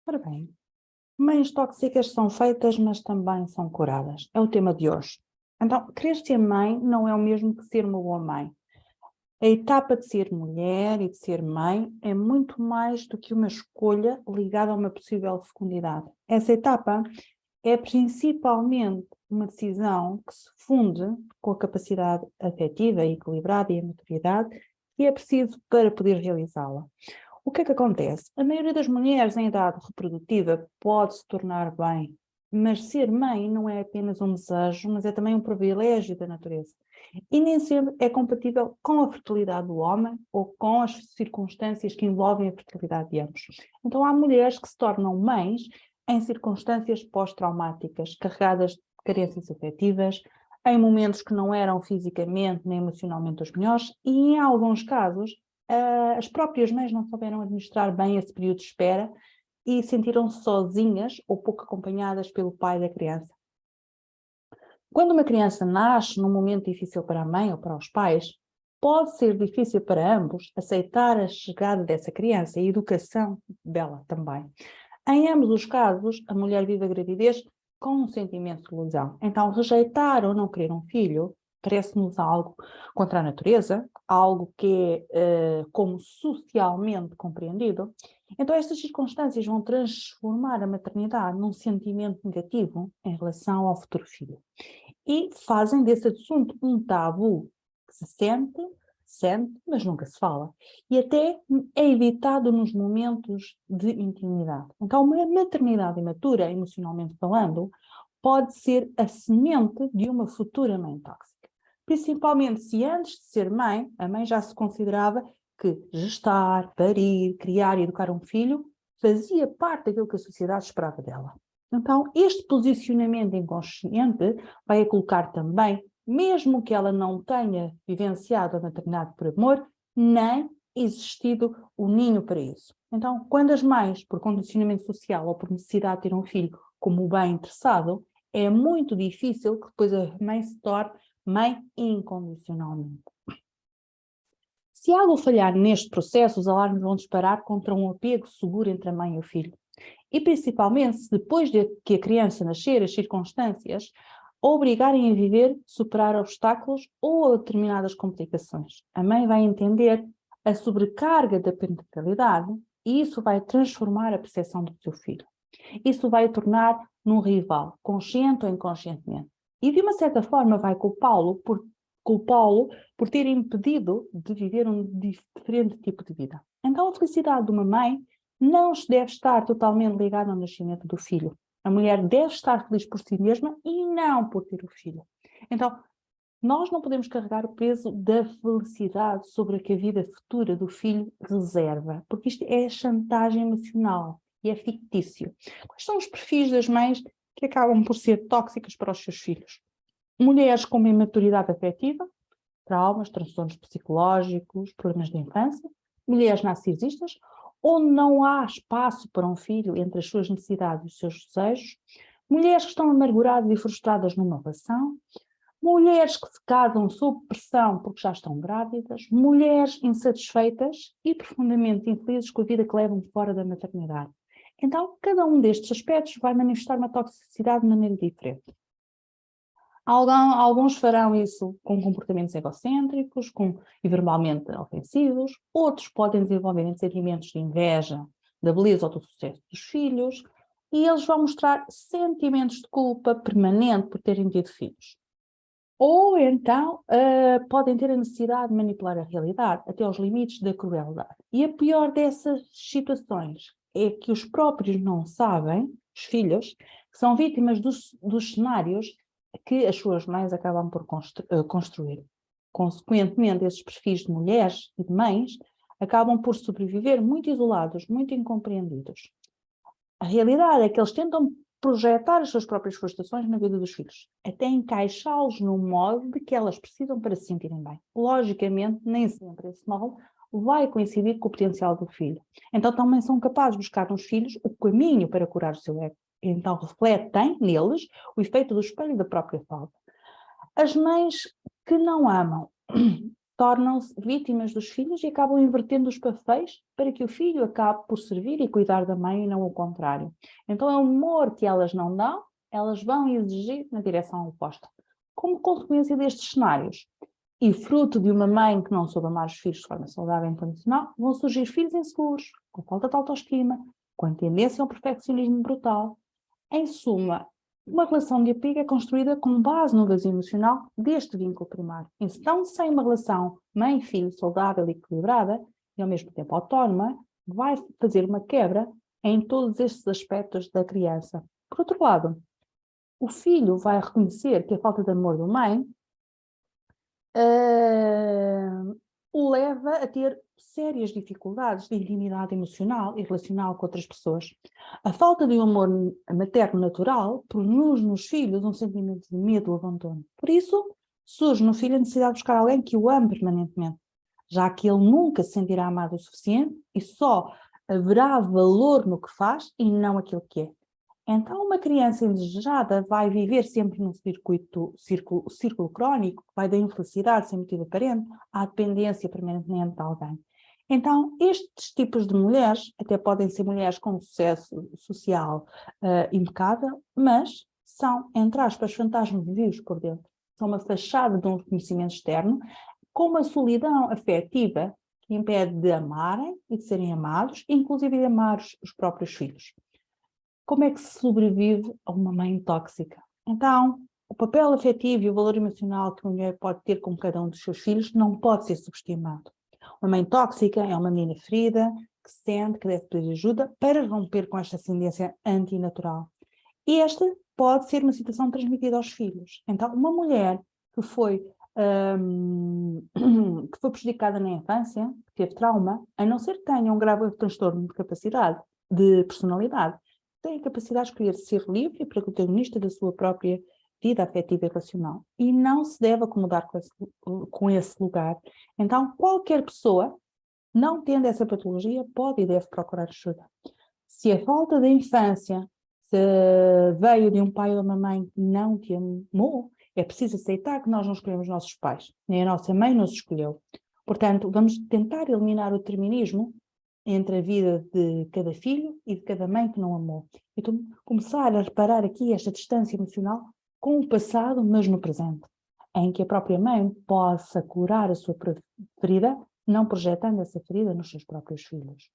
Ora bem, mães tóxicas são feitas, mas também são curadas. É o tema de hoje. Então, querer ser mãe não é o mesmo que ser uma boa mãe. A etapa de ser mulher e de ser mãe é muito mais do que uma escolha ligada a uma possível fecundidade. Essa etapa é principalmente uma decisão que se funde com a capacidade afetiva, equilibrada e a maturidade que é preciso para poder realizá-la. O que é que acontece? A maioria das mulheres em idade reprodutiva pode se tornar bem, mas ser mãe não é apenas um desejo, mas é também um privilégio da natureza. E nem sempre é compatível com a fertilidade do homem ou com as circunstâncias que envolvem a fertilidade de ambos. Então há mulheres que se tornam mães em circunstâncias pós-traumáticas, carregadas de carências afetivas, em momentos que não eram fisicamente nem emocionalmente os melhores, e em alguns casos as próprias mães não souberam administrar bem esse período de espera e sentiram-se sozinhas ou pouco acompanhadas pelo pai da criança. Quando uma criança nasce num momento difícil para a mãe ou para os pais, pode ser difícil para ambos aceitar a chegada dessa criança e a educação dela também. Em ambos os casos, a mulher vive a gravidez com um sentimento de ilusão. Então, rejeitar ou não querer um filho parece-nos algo contra a natureza, algo que é como socialmente compreendido. Então, estas circunstâncias vão transformar a maternidade num sentimento negativo em relação ao futuro filho. E fazem desse assunto um tabu que se sente, mas nunca se fala. E até é evitado nos momentos de intimidade. Então, uma maternidade imatura, emocionalmente falando, pode ser a semente de uma futura mãe tóxica. Principalmente se antes de ser mãe, a mãe já se considerava que gestar, parir, criar e educar um filho fazia parte daquilo que a sociedade esperava dela. Então, este posicionamento inconsciente vai a colocar também, mesmo que ela não tenha vivenciado a maternidade por amor, nem existido o ninho para isso. Então, quando as mães, por condicionamento social ou por necessidade de ter um filho como bem interessado, é muito difícil que depois a mãe se torne mãe incondicionalmente. Se algo falhar neste processo, os alarmes vão disparar contra um apego seguro entre a mãe e o filho. E principalmente se depois de que a criança nascer, as circunstâncias a obrigarem a viver, superar obstáculos ou a determinadas complicações. A mãe vai entender a sobrecarga da parentalidade e isso vai transformar a percepção do seu filho. Isso vai o tornar num rival, consciente ou inconscientemente. E de uma certa forma vai culpá-lo por ter impedido de viver um diferente tipo de vida. Então a felicidade de uma mãe não deve estar totalmente ligada ao nascimento do filho. A mulher deve estar feliz por si mesma e não por ter o filho. Então, nós não podemos carregar o peso da felicidade sobre a que a vida futura do filho reserva, porque isto é chantagem emocional e é fictício. Quais são os perfis das mães que acabam por ser tóxicas para os seus filhos? Mulheres com uma imaturidade afetiva, traumas, transtornos psicológicos, problemas de infância, mulheres narcisistas, onde não há espaço para um filho entre as suas necessidades e os seus desejos, mulheres que estão amarguradas e frustradas numa relação, mulheres que se casam sob pressão porque já estão grávidas, mulheres insatisfeitas e profundamente infelizes com a vida que levam fora da maternidade. Então, cada um destes aspectos vai manifestar uma toxicidade de maneira diferente. Alguns farão isso com comportamentos egocêntricos e verbalmente ofensivos, outros podem desenvolver sentimentos de inveja da beleza ou do sucesso dos filhos, e eles vão mostrar sentimentos de culpa permanente por terem tido filhos. Ou então podem ter a necessidade de manipular a realidade até aos limites da crueldade. E a pior dessas situações é que os próprios não sabem, os filhos, que são vítimas dos cenários que as suas mães acabam por construir. Consequentemente, esses perfis de mulheres e de mães acabam por sobreviver muito isolados, muito incompreendidos. A realidade é que eles tentam projetar as suas próprias frustrações na vida dos filhos, até encaixá-los no modo de que elas precisam para se sentirem bem. Logicamente, nem sempre esse molde vai coincidir com o potencial do filho. Então também são capazes de buscar nos filhos o caminho para curar o seu ego. Então refletem neles o efeito do espelho da própria falta. As mães que não amam tornam-se vítimas dos filhos e acabam invertendo os papéis para que o filho acabe por servir e cuidar da mãe e não o contrário. Então é o amor que elas não dão, elas vão exigir na direção oposta. Como consequência destes cenários, e fruto de uma mãe que não soube amar os filhos de forma saudável e incondicional, vão surgir filhos inseguros, com falta de autoestima, com tendência ao perfeccionismo brutal. Em suma, uma relação de apego é construída com base no vazio emocional deste vínculo primário. Então, sem uma relação mãe-filho saudável e equilibrada, e ao mesmo tempo autónoma, vai fazer uma quebra em todos estes aspectos da criança. Por outro lado, o filho vai reconhecer que a falta de amor da mãe o leva a ter sérias dificuldades de intimidade emocional e relacional com outras pessoas. A falta de um amor materno natural produz nos filhos um sentimento de medo ou abandono. Por isso, surge no filho a necessidade de buscar alguém que o ame permanentemente, já que ele nunca se sentirá amado o suficiente e só haverá valor no que faz e não aquilo que é. Então, uma criança indesejada vai viver sempre num círculo crónico, que vai da infelicidade sem motivo aparente à dependência permanente de alguém. Então, estes tipos de mulheres, até podem ser mulheres com sucesso social impecável, mas são, entre aspas, fantasmas vivos por dentro. São uma fachada de um reconhecimento externo, com uma solidão afetiva que impede de amarem e de serem amados, inclusive de amar os próprios filhos. Como é que se sobrevive a uma mãe tóxica? Então, o papel afetivo e o valor emocional que a mulher pode ter com cada um dos seus filhos não pode ser subestimado. Uma mãe tóxica é uma menina ferida, que sente que deve pedir ajuda para romper com esta ascendência antinatural. E esta pode ser uma situação transmitida aos filhos. Então, uma mulher que foi prejudicada na infância, que teve trauma, a não ser que tenha um grave transtorno de capacidade, de personalidade, tem a capacidade de escolher ser livre e protagonista da sua própria vida afetiva e relacional. E não se deve acomodar com esse lugar. Então, qualquer pessoa, não tendo essa patologia, pode e deve procurar ajuda. Se a falta de infância veio de um pai ou de uma mãe que não te amou, é preciso aceitar que nós não escolhemos nossos pais, nem a nossa mãe nos escolheu. Portanto, vamos tentar eliminar o determinismo entre a vida de cada filho e de cada mãe que não amou. Então, começar a reparar aqui esta distância emocional com o passado, mas no presente, em que a própria mãe possa curar a sua ferida, não projetando essa ferida nos seus próprios filhos.